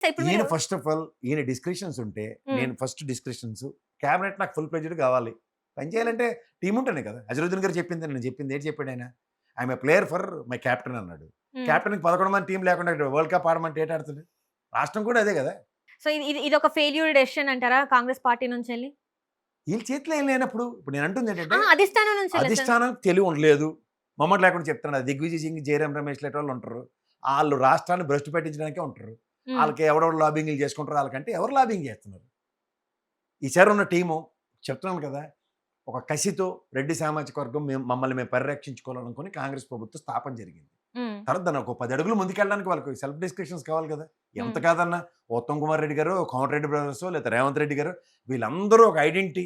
So ఇప్పుడు ఈయన మీరు ఫస్ట్ ఆఫ్ ఆల్ ఈయన డిస్క్రిప్షన్స్ ఉంటే నేను ఫస్ట్ డిస్క్రిప్షన్స్ క్యాబినెట్ నాకు ఫుల్ ప్లెజ్డ్ కావాలి. పని చేయాలంటే టీం ఉంటేనే కదా! అజరుద్దీన్ గారు చెప్పింది నేను చెప్పింది ఏంటి చెప్పాడు ఆయన? I'm a player for my captain అన్నాడు. హ్మ్. కెప్టెన్‌కి 11 మంది టీం లేకుండా వరల్డ్ కప్ ఆడమంటే ఏట ఆడతాడు? రాష్ట్రం కూడా అదే కదా! సో ఇదొక ఫెయిల్యూర్ డెసిషన్ అంటారా కాంగ్రెస్ పార్టీ నుంచెళ్ళి? వీళ్ళ చేతిలో ఏం లేనప్పుడు ఇప్పుడు నేను అంటుంది ఏంటంటే అధిష్టానం నుంచెల్లా సార్? అధిష్టానం తెలివి ఉండలేదు. మొమ్మట లేకుండా చెప్తున్నాడు. దిగ్విజయ్ సింగ్, జయరాం రమేష్ లాంటి వాళ్ళు ఉంటారు. ఆళ్ళు రాష్ట్రాన్ని భ్రష్టు పట్టించడానికే ఉంటారు. హ్మ్. ఆళ్ళకి ఎవడెవడు లాబింగ్‌లు చేసుకుంటారో ఆళ్ళకంటే ఎవరు లాబింగ్ చేస్తున్నారు? ఈసారి ఉన్న టీము చెప్తున్నాను కదా! ఒక కసితో రెడ్డి సామాజిక వర్గం మమ్మల్ని మేము పరిరక్షించుకోవాలనుకుని కాంగ్రెస్ ప్రభుత్వం స్థాపన జరిగింది. హ్మ్. తర్వాత దాన్ని ఒక 10 అడుగులు ముందుకెళ్ళడానికి వాళ్ళకి సెల్ఫ్ డిస్కషన్స్ కావాలి కదా! ఎంత హ్మ్. కాదన్నా ఉత్తమ్ కుమార్ రెడ్డి గారో, కోమటిరెడ్డి బ్రదర్సో లేదా రేవంత్ రెడ్డి గారో వీళ్ళందరూ ఒక ఐడెంటిటీ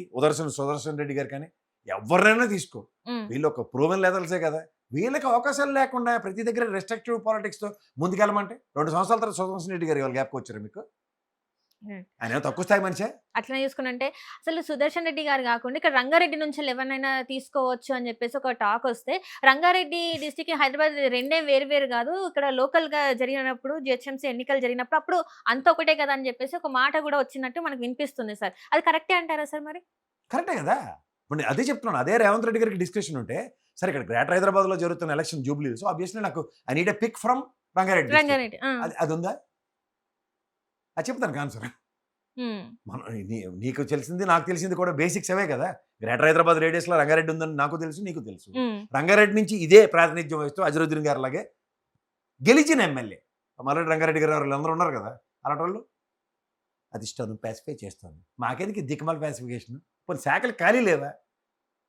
సుదర్శన్ రెడ్డి గారు కానీ ఎవరినైనా తీసుకో. హ్మ్. వీళ్ళు ఒక ప్రూవెన్ లెదర్సే కదా! వీళ్ళకి అవకాశాలు లేకుండా ప్రతి దగ్గర రెస్ట్రిక్టివ్ పాలిటిక్స్‌తో ముందుకెళ్ళమంటే 2 సంవత్సరాల తర్వాత సుదర్శన్ రెడ్డి గారు ఇవాళ గ్యాప్‌కొచ్చారా మీకు? హ్మ్. ఆయనేమో తక్కువ స్థాయి మనిషా? అట్లనే చూసుకునంటే అసలు సుదర్శన్ రెడ్డి గారు గాకుండా ఇక్కడ రంగారెడ్డి నుంచెల్లి ఎవరినైనా తీసుకోవచ్చు అని జెప్పేసి ఒక టాకొస్తే, రంగారెడ్డి డిస్ట్రిక్ట్, హైదరాబాద్ రెండేం వేరు వేరు గాదు. ఇక్కడ లోకల్‌గా జరిగినప్పుడు జీహెచ్ఎంసీ ఎన్నికలు జరిగినప్పుడు అప్పుడు అంతా ఒకటే కదా! అని జెప్పేసి ఒక మాట గూడా వచ్చినట్టు మనకు వినిపిస్తుంది సార్. అది కరెక్టే అంటారా సార్ మరి? కరెక్టే కదా! ఇప్పుడు నేను అదే చెప్తున్నాను. అదే రేవంత్ రెడ్డి గారికి డిస్కషన్ ఉంటే, సరే ఇక్కడ గ్రేటర్ హైదరాబాద్‌లో జరుగుతున్న ఎలక్షన్ జూబ్లీహిల్స్. సో, ఆబ్వియస్లీ నాకు I need a pick from Ranga Reddy district. Ranga Reddy. ఆ! అదుందా? అది చెప్తానికి ఆన్సర్. హ్మ్. మనం నీకు తెలిసింది, నాకు తెలిసింది కూడా బేసిక్స్ అవే కదా! గ్రేటర్ హైదరాబాద్ రేడియస్‌లో రంగారెడ్డి ఉందని నాకు తెలుసు, నీకు తెలుసు. హ్మ్. రంగారెడ్డి నుంచి ఇదే ప్రాతినిధ్యం వహిస్తూ అజరుద్దీన్ గారిలాగే గెలిచిన ఎమ్మెల్యే. మల్రెడ్డి రంగారెడ్డి గారు వీళ్ళందరూ ఉన్నారు కదా! అలాంటోళ్ళు అధిష్టానం పాసిఫై చేస్తుంది. మాకెందుకు ఈ దిక్కుమాల పాసిఫికేషన్? పోనీ శాఖలు ఖాళీ లేవా?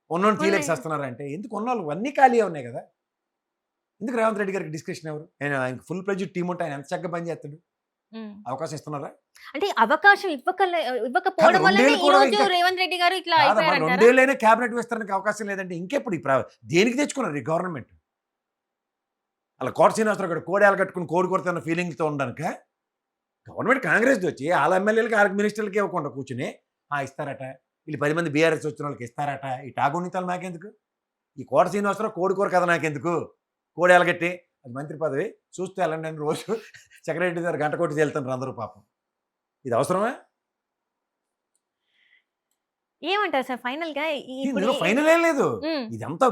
ఉన్నోడిని తీయలేక ఉన్నాయి. సస్తున్నారంటే ఎందుకు ఉన్నోళ్ళు అన్నీ ఖాళీయే ఉన్నాయి కదా! ఎందుకు రేవంత్ రెడ్డి గారికి డిస్కషన్ ఎవరు? ఆయనకి ఫుల్ ప్లెడ్జ్డ్ టీమ్ ఉంటే ఆయన ఎంత చక్కగా పని చేస్తాడు. హ్మ్. అవకాశం ఇస్తున్నారా? అంటే అవకాశం కాదు ఇవ్వకపోవడం వల్లనే 2 ఏళ్ళు కూడా ఈరోజు ఇంకా రేవంత్ రెడ్డి గారు ఇట్లా కాదమ్మా 2 అయిపోయారంటారా? ఏళ్ళైనా క్యాబినెట్ విస్తరణకు అవకాశం లేదంటే ఇంకెప్పుడు దేనికి తెచ్చుకున్నారు ఈ గవర్నమెంట్? ఆళ్ళ కోట శ్రీనివాసరావు గారు కోడేలు కట్టుకొని కోడి కొడతన్న ఫీలింగ్‌తో ఉండడానికా? గవర్నమెంట్ కాంగ్రెస్‌ది వచ్చి ఆళ్ళ ఎమ్మెల్యేలకి, ఆళ్ళ మినిస్టర్‌లకి ఇవ్వకుండా కూర్చొని ఇస్తారట. వీళ్ళు 10 మంది బీఆర్ఎస్ వచ్చినోళ్ళకి ఇస్తారట. ఈ టాగునితాలు నాకెందుకు? ఈ కోట శ్రీనివాసరావు కోడి కూర కథ నాకెందుకు? కోడెలగట్టి అది మంత్రి పదవి. చూస్తూ ఎళ్ళండి అని రోజు సెక్రటరీ దగ్గర గంట కొట్టి తేలుతుంటారు అందరూ పాపం. ఇది అవసరమా? ఏమంటారు సార్ ఫైనల్‌గా ఇప్పుడు ఇందులో ఫైనల్ ఏం లేదు. హ్మ్. ఇదంతా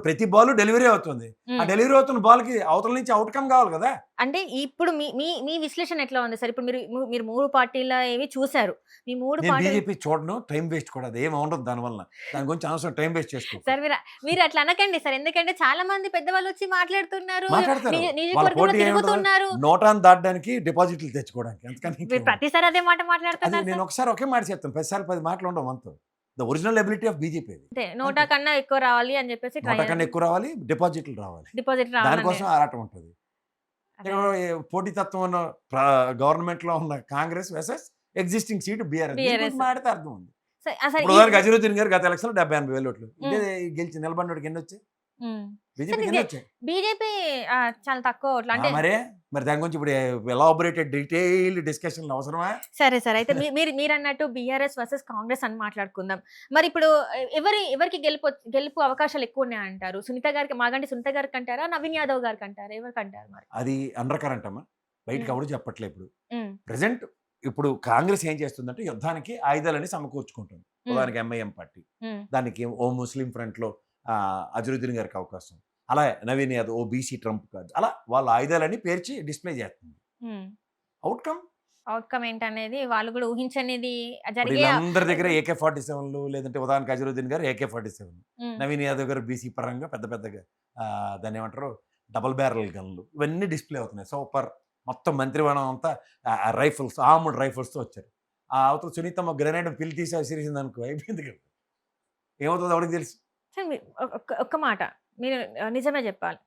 ప్రతి బాలు డెలివరీ అవుతుంది. ఆ హ్మ్. డెలివరీ అవుతున్న బాల్‌కి అవతల నుంచి ఔట్‌కమ్ కావాలి కదా! అంటే ఇప్పుడు మీ మీ మీ విశ్లేషణ ఎట్లా ఉంది సార్? ఇప్పుడు మీరు 3 పార్టీల ఏవి చూసారు. మీ 3 నేను పార్టీలు బీజేపీ చూడను. టైమ్ వేస్ట్ కూడా. అదేమి ఉండదు దానివల్ల. దాని గురించి అనవసరం టైమ్ వేస్ట్ చేసుకోకు. సార్ మీరు అట్లా అనకండి సార్. ఎందుకంటే చాలా మంది పెద్దవాళ్ళొచ్చి మాట్లాడుతున్నారు. మాట్లాడతారు. వాళ్ళ నియోజకవర్గంలో పోటీ ఏముంటది? తిరుగుతున్నారు. నోటాను దాటడానికి డిపాజిట్లు తెచ్చుకోవడానికి. అంతకన్నా మీరు ఇంకేముండదు. ప్రతిసారి అదే మాట అది మాట్లాడుతున్నారు నేను సార్. ఒకసారి ఒకే మాట చెప్తాను. 10 సార్లు 10 మాటలు ఉండవు మనతో. The original ability of BJP అది. అంతే. నోటా అంతే. కన్నా ఎక్కువ రావాలి అని చెప్పేసి నోటా కన్నా ఎక్కువ రావాలి. డిపాజిట్లు రావాలి. డిపాజిట్ రావాలని. దానికోసం ఆరాటం ఉంటది. అదే. ఇక్కడ పోటీతత్వం ఉన్న గవర్నమెంట్‌లో ఉన్న Congress versus existing seat BRS. దీని గురించి బీఆర్ఎస్. మాట్లాడితే అర్థం ఉంది. అసలు ఇప్పుడు ఉదాహరణకి అజరుద్దీన్ గారు గత ఎలక్షన్‌లో 70, 80 వేల ఓట్లు. ఇదే హ్మ్. గెలిచి నిలబడినోడికి ఎన్నొచ్చాయి? హ్మ్. సార్ బీజేపీకి ఇదే ఎన్నొచ్చాయి? బీజేపీ చాలా తక్కువ ఓట్లు. అంటే మరే మరి దాని గురించి ఇప్పుడు ఎలాబొరేటెడ్ డీటెయిల్డ్ డిస్కషన్‌లు అవసరమా? సరే సార్. అయితే మీరన్నట్టు బీఆర్ఎస్ వర్సెస్ కాంగ్రెస్ అని మాట్లాడుకుందాం. మరిప్పుడు ఎవరికి గెలుపు అవకాశాలు ఎక్కువున్నాయంటారు? మాగంటి సునీత గారికంటారా? నవీన్ యాదవ్ గారికంటారా? ఎవరికంటారు మరి? అది అండర్ కరెంట్ అమ్మా. బయటకి హ్మ్. ఎవడు చెప్పట్లే ఇప్పుడు. హ్మ్. ప్రెజెంట్ ఇప్పుడు కాంగ్రెస్ ఏం చేస్తుందంటే యుద్ధానికి ఆయుధాలని సమకూర్చుకుంటుంది. హ్మ్. ఉదాహరణకి ఎంఐఎం పార్టీ. హ్మ్. దానికి ఓ ముస్లిం ఫ్రంట్‌లో అజరుద్దీన్ గారికి అవకాశం. అలా నవీన్ యాదవ్ ఓ బీసీ ట్రంప్ కార్డ్. అలా వాళ్ళ ఆయుధాలన్నీ పేర్చి డిస్‌ప్లే చేస్తుంది. హ్మ్. ఔట్‌కమ్ ఔట్‌కమ్ ఏంటనేది వాళ్ళు గూడా ఊహించనిది ఇప్పుడు జరిగే వీళ్ళందరి దగ్గర ఏకే-47లు లేదంటే ఉదాహరణకి అజరుద్దీన్ గారు ఏకే-47. హ్మ్. నవీన్ యాదవ్ గారు బీసీ పరంగా పెద్ద పెద్దగా దాన్నేమంటారు డబుల్ బ్యారల్ గన్‌లు ఇవన్నీ డిస్‌ప్లే అవుతున్నాయి. సూపర్ మొత్తం మంత్రివర్గం అంతా రైఫిల్స్ ఆర్మ్డ్ రైఫిల్స్‌తో వచ్చారు. అవతల సునీతమ్మ గ్రెనేడ్ పిల్ తీసి విసిరేసిందనుకో అయిపోయింది కదా! ఏమవుతుందో ఎవడికి తెలుసు? సార్ ఒక్క మాట. మీరు నిజమే జెప్పాలి.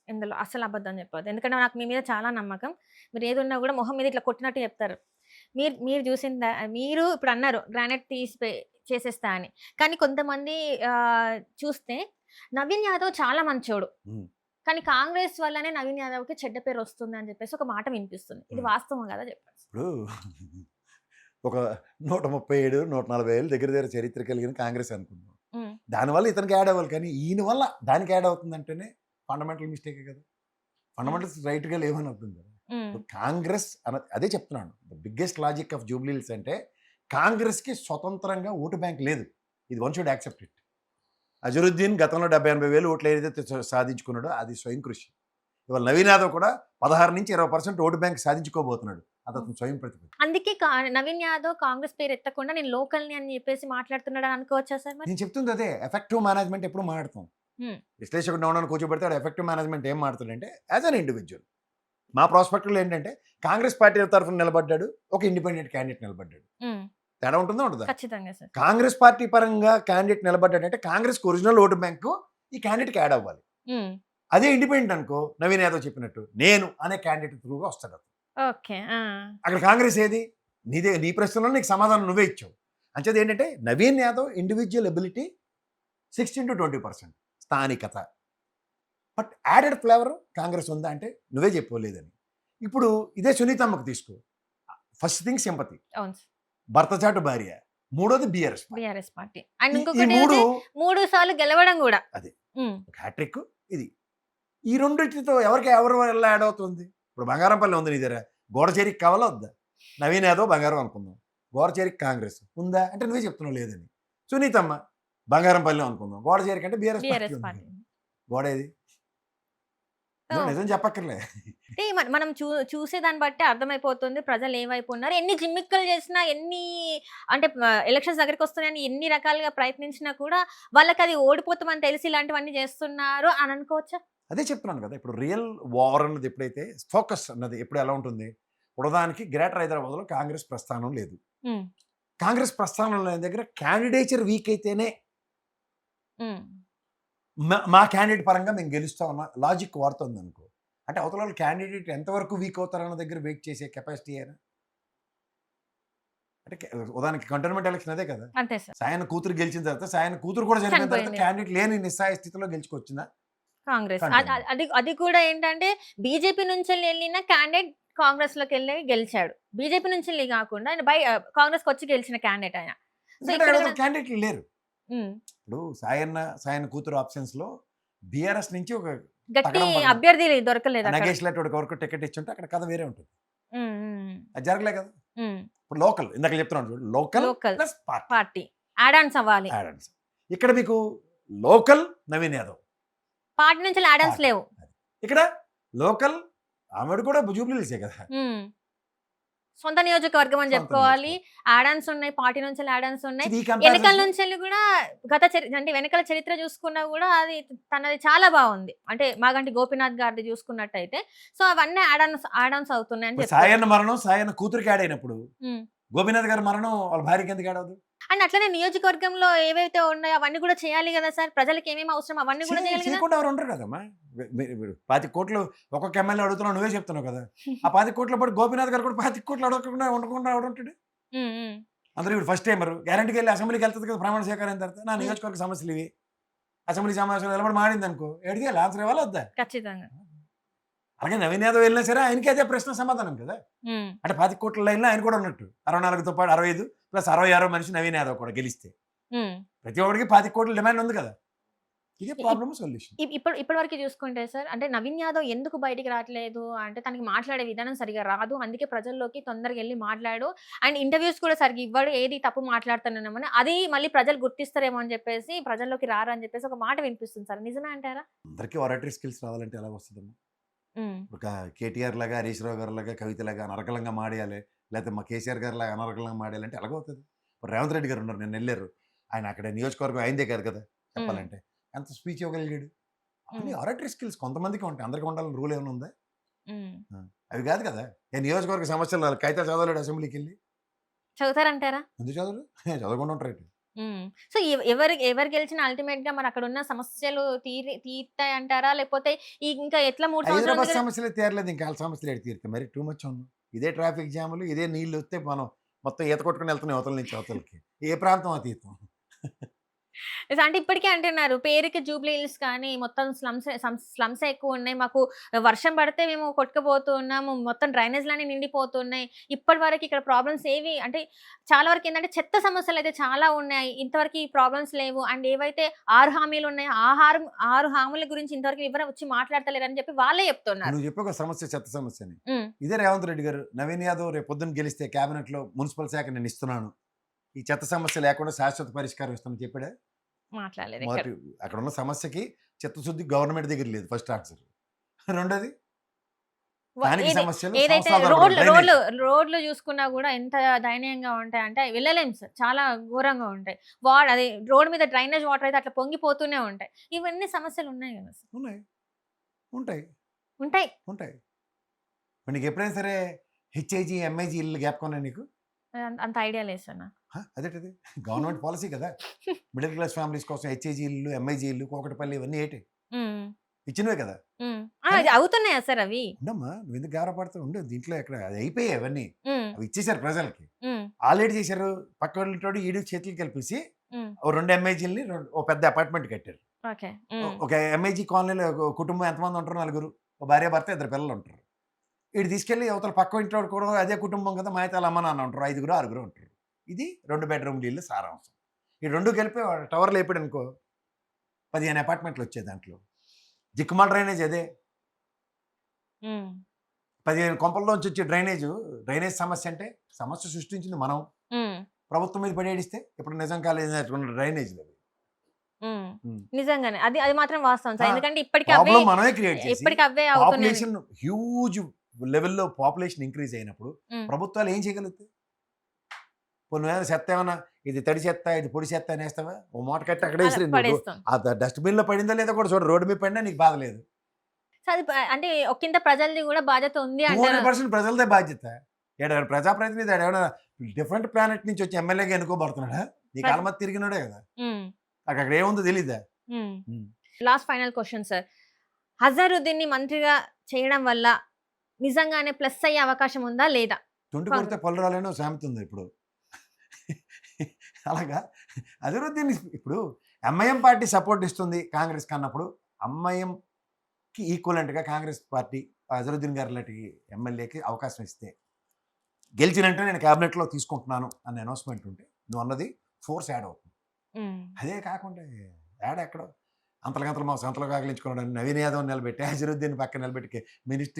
ఇందులో అస్సలు అబద్ధం చెప్పొద్దు. ఎందుకంటే నాకు మీ మీద చాలా నమ్మకం. మీరు ఏదున్నా గూడా మొహం మీద ఇట్లా కొట్టినట్టు చెప్తారు. మీరు మీరు చూసిందా మీరు ఇప్పుడన్నారు గ్రానైట్ తీసి చేసేస్తా అని. కానీ కొంతమంది చూస్తే నవీన్ యాదవ్ చాలా మంచోడు. హ్మ్. కానీ కాంగ్రెస్ వల్లనే నవీన్ యాదవ్‌కి చెడ్డ పేరొస్తుంది అని చెప్పేసి ఒక మాట వినిపిస్తుంది. ఇది హ్మ్. వాస్తవం గదా! చెప్పండి. ఇప్పుడు ఒక 137, 140 దగ్గర దగ్గర చరిత్ర కలిగిన కాంగ్రెస్ అనుకుందాం. హ్మ్. దానివల్ల ఇతనికి యాడ్ అవ్వాలి కానీ ఈయన వల్ల దానికి యాడ్ అవుతుందంటేనే ఫండమెంటల్ మిస్టేకే కదా! హ్మ్. ఫండమెంటల్స్ రైట్‌గా లేవని అర్థం కదా! కాంగ్రెస్ అదే చెప్తున్నాను. The biggest logic of Jubilee Hills అంటే కాంగ్రెస్కి స్వతంత్రంగా ఓటు బ్యాంక్ లేదు. ఇది one should accept it. Azharuddin గతంలో 70,000-80,000 ఓట్లు ఏదైతే సాధించుకున్నాడో అది స్వయం కృషి. ఇవాళ నవీన్ యాదవ్ కూడా 16-20% ఓటు బ్యాంక్ సాధించుకోబోతున్నాడు. అది అతను స్వయం ప్రతిభ. అందుకే నవీన్ యాదవ్ కాంగ్రెస్ పేరు ఎత్తకుండా నేను లోకల్‌ని అని చెప్పేసి మాట్లాడుతున్నాడు అని అనుకోవచ్చా సార్ మరి? నేను చెప్తుంది అదే. ఎఫెక్టివ్ మేనేజ్మెంట్ ఎప్పుడు మాట్లాడతాం. విశ్లేషకుడు నవ్వడానికి కూర్చోబెడతాడు. ఎఫెక్టివ్ మేనేజ్మెంట్ ఏం మాట్లాడంటే యాజ్ అన్ ఇండివిజువల్ మా ప్రాస్పెక్ట్లో ఏంటంటే కాంగ్రెస్ పార్టీ తరఫున నిలబడ్డాడు, ఒక ఇండిపెండెంట్ క్యాండిడేట్ నిలబడ్డాడు. తేడా ఉంటుందా ఉంటుందా? ఖచ్చితంగా సార్. కాంగ్రెస్ పార్టీ పరంగా క్యాండిడేట్ నిలబడ్డాడంటే కాంగ్రెస్ ఒరిజినల్ ఓటు బ్యాంకు ఈ క్యాండిడేట్కి యాడ్ అవ్వాలి. అదే ఇండిపెండెంట్ అనుకో, నవీన్ యాదవ్ చెప్పినట్టు నేను అనే క్యాండిడేట్ త్రూగా వస్తాడు. ఓకే. అక్కడ కాంగ్రెస్ ఏది? నీ ప్రశ్నలో నీకు సమాధానం నువ్వే ఇచ్చావు. అంచేది ఏంటంటే నవీన్ యాదవ్ ఇండివిజువల్ ఎబిలిటీ 16-20% స్థానికత, బట్ యాడెడ్ ఫ్లేవర్ కాంగ్రెస్ ఉందా అంటే నువ్వే చెప్పలేదని. ఇప్పుడు ఇదే సునీతమ్మకు తీసుకో. ఫస్ట్ థింగ్ సింపతి, అవును. భర్త చాటు భార్య, మూడోది బీఆర్ఎస్ పార్టీ అండ్ ఈ ఇంకొకటి మూడు 3 సార్లు గెలవడం కూడా. అది హ్యాట్రిక్. ఇది ఈ రెండింటితో ఎవరు వల్ల యాడ్ అవుతుంది? ఇప్పుడు బంగారంపల్లి ఉంది నీ దగ్గర, గోడచేరికి కావాలా వద్దా? నవీన్ యాదవ్ బంగారం అనుకుందాం, గోడచేరికి కాంగ్రెస్ ఉందా అంటే నువ్వే చెప్తున్నావు లేదని. సునీతమ్మ బంగారంపల్లి అనుకుందాం, గోడచేరికి అంటే బీఆర్ఎస్ పార్టీ. గోడేది? నిజం చెప్పక్కర్లే. అంటే మనం చూసే దాన్ని బట్టి అర్థమైపోతుంది ప్రజలు ఏమైపు ఉన్నారు. ఎన్ని జిమ్మిక్కలు చేసినా, ఎన్ని అంటే ఎలక్షన్స్ దగ్గరికి వస్తున్నాయని ఎన్ని రకాలుగా ప్రయత్నించినా కూడా వాళ్ళకి అది ఓడిపోతామని తెలిసి ఇలాంటివన్నీ చేస్తున్నారు అని అనుకోవచ్చా? అదే చెప్తున్నాను కదా. ఇప్పుడు రియల్ వార్ అన్నది ఎప్పుడైతే ఫోకస్ అన్నది ఎప్పుడు ఎలా ఉంటుంది? ఉదాహరణకి గ్రేటర్ హైదరాబాద్లో కాంగ్రెస్ ప్రస్థానం లేదు. కాంగ్రెస్ ప్రస్థానం లేని దగ్గర క్యాండిడేచర్ వీక్ అయితేనే మా క్యాండిడేట్ పరంగా మేము గెలుస్తామన్న లాజిక్ వాడుతుంది అనుకో. అంటే అవతల వాళ్ళు క్యాండిడేట్ ఎంతవరకు వీక్ అవుతారన్న దగ్గర వెయిట్ చేసే కెపాసిటీ అయినా. అంటే ఉదాహరణకి కంటోన్మెంట్ ఎలక్షన్ అదే కదా. అంతే సార్. సాయన కూతురు గెలిచిన తర్వాత సాయన కూతురు కూడా చనిపోయిన తర్వాత చనిపోయింది. క్యాండిడేట్ లేని నిస్సాయ స్థితిలో గెలుచుకొచ్చిందా? కాంగ్రెస్ కంటోన్మెంట్. అది కూడా ఏంటంటే బీజేపీ నుంచి వెళ్ళిన క్యాండిడేట్ కాంగ్రెస్ లోకి వెళ్ళి గెలిచాడు. బీజేపీ నుంచి వెళ్ళి కాకుండా ఆయన కాంగ్రెస్ వచ్చి గెలిచిన క్యాండిడేట్ ఆయన. సో ఇక్కడ క్యాండిడేట్లు లేరు. ఇప్పుడు సాయన్న కూతురు ఆప్షన్స్ లో బీఆర్ఎస్ నుంచి ఒక గట్టి తగడం పడడం. అభ్యర్థి దొరకలేదు అక్కడ. నగేష్ లాంటి వరకు టికెట్ ఇచ్చుంటే అక్కడ కథ వేరే ఉంటుంది. ఉమ్, ఉమ్, అది జరగలే కదా. ఉమ్. ఇప్పుడు లోకల్ ఇందాక చెప్తున్నాను చూడు, local local plus party party add Ann's అవ్వాలి. యాడన్స్. ఇక్కడ మీకు లోకల్ నవీన్ యాదవ్, పార్టీ నుంచి యాడ్ ఆన్స్ లేవు. ఇక్కడ లోకల్ ఆమెడు కూడా జూబ్లీహిల్సే కదా. సొంత నియోజకవర్గం అని సొంత చెప్పుకోవాలి. యాడ్ ఆన్స్ ఉన్నాయి, పార్టీ నుంచి యాడ్ ఆన్స్ ఉన్నాయి. ఇది ఈ వెనకాల comparison- నుంచి వెళ్ళి కూడా అంటే వెనకాల చరిత్ర చూసుకున్నా కూడా అది తనది చాలా బాగుంది. అంటే మాగంటి గోపీనాథ్ గారిది చూసుకున్నట్టయితే సో అవన్నీ యాడ్ ఆన్స్ అవుతున్నాయి అని ఇప్పుడు చెప్తారు. సాయన్న మరణం సాయన్న కూతురికి యాడ్ అయినప్పుడు గోపీనాథ్ గారి మరణం వాళ్ళ భార్యకి ఎందుకు యాడ్ అవుతుంది? అండ్ అట్లనే నియోజకవర్గంలో ఏవైతే ఉన్నాయో అవన్నీ కూడా చేయాలి కదా సార్. ప్రజలకు ఏమేమి అవసరం అవన్నీ కూడా చేయాలి కదా. చేయకుండా ఎవరు ఉంటారు కదమ్మా. 25 కోట్లు ఒక్కొక్క ఎమ్మెల్యే అడుగుతున్నావు, నువ్వే చెప్తున్నావు కదా. ఆ 25 కోట్ల పాటు గోపీనాథ్ గారు కూడా 25 కోట్లు అడగకుండా ఉండకుండా ఎవడుంటాడు? ఉమ్, ఉమ్. అందరూ ఇప్పుడు ఫస్ట్ టైమర్ గ్యారంటీకి వెళ్ళి అసెంబ్లీకి వెళ్తుంది కదా ప్రమాణ స్వీకారం అయిన తర్వాత. నా నియోజకవర్గ సమస్యలు ఇవి, అసెంబ్లీ సమావేశాలు నిలబడి మాడింది అనుకో, ఎడికి ఆన్సర్ ఇవ్వాలి వద్దా? ఖచ్చితంగా. అలాగే నవీన్ యాదవ్ వెళ్ళినా సరే ఆయనకి అదే ప్రశ్న సమాధానం కదా. ఉమ్, అంటే 25 కోట్ల లైన్లో ఆయన కూడా ఉన్నట్టు 64తో పాటు 65 ప్లస్ 66 మనిషి నవీన్ యాదవ్ కూడా గెలిస్తే ఉమ్. ప్రతి ఒక్కడికి 25 కోట్ల డిమాండ్ ఉంది కదా. ఇదే ప్రాబ్లమ్ సొల్యూషన్. ఇప్పటి వరకు చూసుకుంటే సార్ అంటే నవీన్ యాదవ్ ఎందుకు బయటికి రావట్లేదు అంటే తనకి మాట్లాడే విధానం సరిగా రాదు. అందుకే ప్రజల్లోకి తొందరగా వెళ్ళి మాట్లాడు అండ్ ఇంటర్వ్యూస్ కూడా సరిగ్గా ఇవ్వడు. ఏది తప్పు మాట్లాడుతున్నామని అది మళ్ళీ ప్రజలు గుర్తిస్తారేమో అని చెప్పేసి ప్రజల్లోకి రారా అని చెప్పేసి ఒక మాట వినిపిస్తుంది సార్. నిజమే అంటారా? అందరికీ ఆరాటరీ స్కిల్స్ రావాలంటే ఎలా వస్తుందమ్మా? ఒక కేటీఆర్ లాగా, హరీష్ రావు గారు లాగా, కవిత లాగా అనర్గళంగా మాడేయాలి, లేకపోతే మా కేసీఆర్ గారు లాగా అనర్గళంగా మాడేయాలంటే ఎలాగవుతుంది? ఇప్పుడు రేవంత్ రెడ్డి గారు ఉన్నారు, నేను వెళ్ళారు, ఆయన అక్కడ నియోజకవర్గం అయిందే కాదు కదా చెప్పాలంటే. ఎంత స్పీచ్ ఇవ్వగలిగాడు? అన్ని ఆరాటరీ స్కిల్స్ కొంతమందికి ఉంటాయి, అందరికీ ఉండాలని రూల్ ఏమైనా ఉందా? అవి కాదు కదా. ఏ నియోజకవర్గ సమస్యలు కవిత చదవలేడు అసెంబ్లీకి వెళ్ళి. చదువుతారంటారా? ఎందుకు చదవరు? చదవకుండా ఉంటారు. సో ఎవరు గెలిచినా అల్టిమేట్ గా మరి అక్కడ ఉన్న సమస్యలు తీరుతాయి అంటారా? లేకపోతే ఇంకా ఎట్లా 3 హైదరాబాద్ సంవత్సరాలు సమస్యలే తీరలేదు, ఇంకా వాళ్ళ సమస్యలు ఎటు తీరుతాయి? మరి టూ మచ్ ఉంది. ఇదే ట్రాఫిక్ జాములు, ఇదే నీళ్ళు వస్తే మనం మొత్తం ఈత కొట్టుకుని వెళ్తున్నాం అవతల నుంచి అవతలకి. ఏ ప్రాంతం అతీతం? అంటే ఇప్పటికే అంటున్నారు. పేరుకి జూబ్లీ హిల్స్ కానీ మొత్తం స్లమ్సే ఎక్కువున్నాయి. మాకు వర్షం పడితే మేము కొట్టుకుపోతూ ఉన్నాము. మొత్తం డ్రైనేజ్‌లన్నీ నిండిపోతున్నాయి. ఇప్పటివరకు ఇక్కడ ప్రాబ్లమ్స్ ఏవి అంటే చాలా వరకేందంటే చెత్త సమస్యలయితే చాలా ఉన్నాయి. ఇంతవరకు ఈ ప్రాబ్లమ్స్ లేవు. అండ్ ఏవైతే 6 హామీలున్నాయో ఆ 6 హామీల గురించి ఇంతవరకు ఎవరు వచ్చి మాట్లాడతలేరని చెప్పి వాళ్ళే చెప్తున్నారు. నువ్వు చెప్పావు సమస్య చెత్త సమస్య అని. హ్మ్. ఇదే రేవంత్ రెడ్డి గారు నవీన్ యాదవ్ రేపు పొద్దున్న గెలిస్తే క్యాబినెట్‌లో మున్సిపల్ శాఖ నేను ఇస్తున్నాను. ఈ చెత్త సమస్య లేకుండా శాశ్వత పరిష్కారం ఇస్తానని చెప్పాడా? మాట్లాడలేదు ఎక్కడ. మొదటి అక్కడ ఉన్న సమస్యకి చిత్తశుద్ధి గవర్నమెంట్ దగ్గర లేదు ఫస్ట్ ఆన్సర్. రెండోది స్థానిక ఏది సమస్యలు ఏదైతే సంస్థాగత డ్రైనేజ్. రోడ్లు చూసుకున్నా గూడా ఎంత దయనీయంగా ఉంటాయంటే వెళ్ళలేము సార్. చాలా ఘోరంగా ఉంటాయి. అది రోడ్ మీద డ్రైనేజ్ వాటర్ అయితే అట్లా పొంగిపోతూనే ఉంటాయి. ఇవన్నీ సమస్యలు ఉన్నాయి గదా! సార్. ఉన్నాయి. ఉంటాయి. ఉంటాయి. ఉంటాయి. మరి నీకు ఎప్పుడైనా సరే హెచ్ఐజీ, ఎంఐజీ ఇల్లు జ్ఞాపకం ఉన్నాయా నీకు? అంత ఐడియా లేదు సార్ నాకు. అదేంటిది గవర్నమెంట్ పాలసీ కదా! మిడిల్ క్లాస్ ఫ్యామిలీస్ కోసం హెచ్ఐజీ ఇల్లు, ఎంఐజీ ఇల్లు, కూకట్పల్లి ఇవన్నీ ఏంటి హ్మ్. ఇచ్చినవే కదా! హ్మ్. అది అవుతున్నాయా సార్ అవి? ఉండమ్మా నువ్వు ఎందుకు గాబరపడతావు? ఉండు దీంట్లో ఎక్కడ అది అయిపోయాయి అవన్నీ. హ్మ్. అవి ఇచ్చేసారు ప్రజలకి. హ్మ్. ఆల్రెడీ చేశారు. పక్కోళ్ళతోటి ఈడు చేతులు కలిపేసి హ్మ్. ఓ 2 ఎంఐజీలని ఓ పెద్ద అపార్ట్మెంట్ కట్టారు. ఓకే. హ్మ్. ఒక ఎంఐజీ కాలనీలో ఒక కుటుంబం ఎంతమంది ఉంటారు? నలుగురు. ఓ భార్య, భర్త, 2 పిల్లలు ఉంటారు. ఈడు తీసుకెళ్ళి అవతల పక్క ఇంట్లో కూడా అదే కుటుంబం కదా! మా అయితే వాళ్ళ అమ్మ నాన్న ఉంటారు. 5గురు, 6గురు ఉంటారు. ఇది 2 బెడ్‌రూమ్ల ఇల్లు సారాంశం. ఈ 2 కలిపి టవర్లు లేపాడనుకో 15 అపార్ట్మెంట్లు వచ్చాయి దాంట్లో. దిక్కుమాల డ్రైనేజ్ అదే. హ్మ్. 15 కొంపల్లోంచి వచ్చే డ్రైనేజ్ సమస్య అంటే సమస్య సృష్టించింది మనం. హ్మ్. ప్రభుత్వం మీద పడేడిస్తే ఇప్పుడు నిజం కాలేదన్నటువంటి డ్రైనేజ్‌లు అవి. హ్మ్. హ్మ్. నిజంగానే. అది మాత్రం వాస్తవం సార్. ఆ! ఎందుకంటే ఇప్పటికి ప్రాబ్లమ్ మనమే క్రియేట్ చేసి ఇప్పటికి అవే అవుతున్నాయి. పాపులేషన్ హ్యూజ్ లెవెల్‌లో పాపులేషన్ ఇంక్రీజ్ అయినప్పుడు హ్మ్. ప్రభుత్వాలు ఏం చేయగలుగుతాయి? పోనీ నువ్వేమైనా చెత్త ఏమన్నా ఇది తడి చెత్త, ఇది పొడి చెత్త అనేస్తావా? ఓ మూట కట్టి అక్కడే అలా విసిరేయి నువ్వు. పడేస్తాం. ఆ డస్ట్‌బిన్‌లో పడిందో లేదో కూడా చూడు. రోడ్డు మీద పడినా నీకు బాధ లేదు. సో, అది అంటే ఒకింత ప్రజలది గూడా బాధ్యత ఉంది అంటారు. 200% ప్రజలదే బాధ్యత. ఈడ ప్రజాప్రతినిధి ఆడేమన్నా డిఫరెంట్ ప్లానెట్ నుంచి వచ్చి ఎమ్మెల్యేగా ఎన్నుకోబడుతున్నాడా? నీ ప్రజ కాలమతి తిరిగినోడే కదా! హ్మ్. అక్కడ ఏముందో తెలీదా? హ్మ్. హ్మ్. Last final question sir. అజరుద్దీన్‌ని మంత్రిగా చేయడం వల్ల నిజంగానే ప్లస్ అయ్యే అవకాశం ఉందా? లేదా? తుంటి కొడితే కాంగ్రెస్. పళ్ళు రాలనే ఓ సామెత ఉంది ఇప్పుడు. అలాగా అజరుద్దీన్ ఇప్పుడు ఎంఐఎం పార్టీ సపోర్ట్ ఇస్తుంది కాంగ్రెస్‌కి అన్నప్పుడు, ఎంఐఎంకి ఈక్వలెంట్‌గా కాంగ్రెస్ పార్టీ అజరుద్దీన్ గారి లాంటి ఎమ్మెల్యేకి అవకాశం ఇస్తే, గెలిచిన వెంటనే నేను క్యాబినెట్‌లో తీసుకుంటున్నాను అనే అనౌన్స్‌మెంట్ ఉంటే, నువ్వు అన్నది ఫోర్స్ యాడ్ అవుతుంది. హ్మ్. అదే కాకుండా యాడ్ ఎక్కడో అంతలగంతలు మా సంతలో కాగిలించుకున్నాడు నవీన్ యాదవ్ నిలబెట్టి, అజరుద్దీన్ పక్కన నిలబెట్టి మినిస్ట్రీ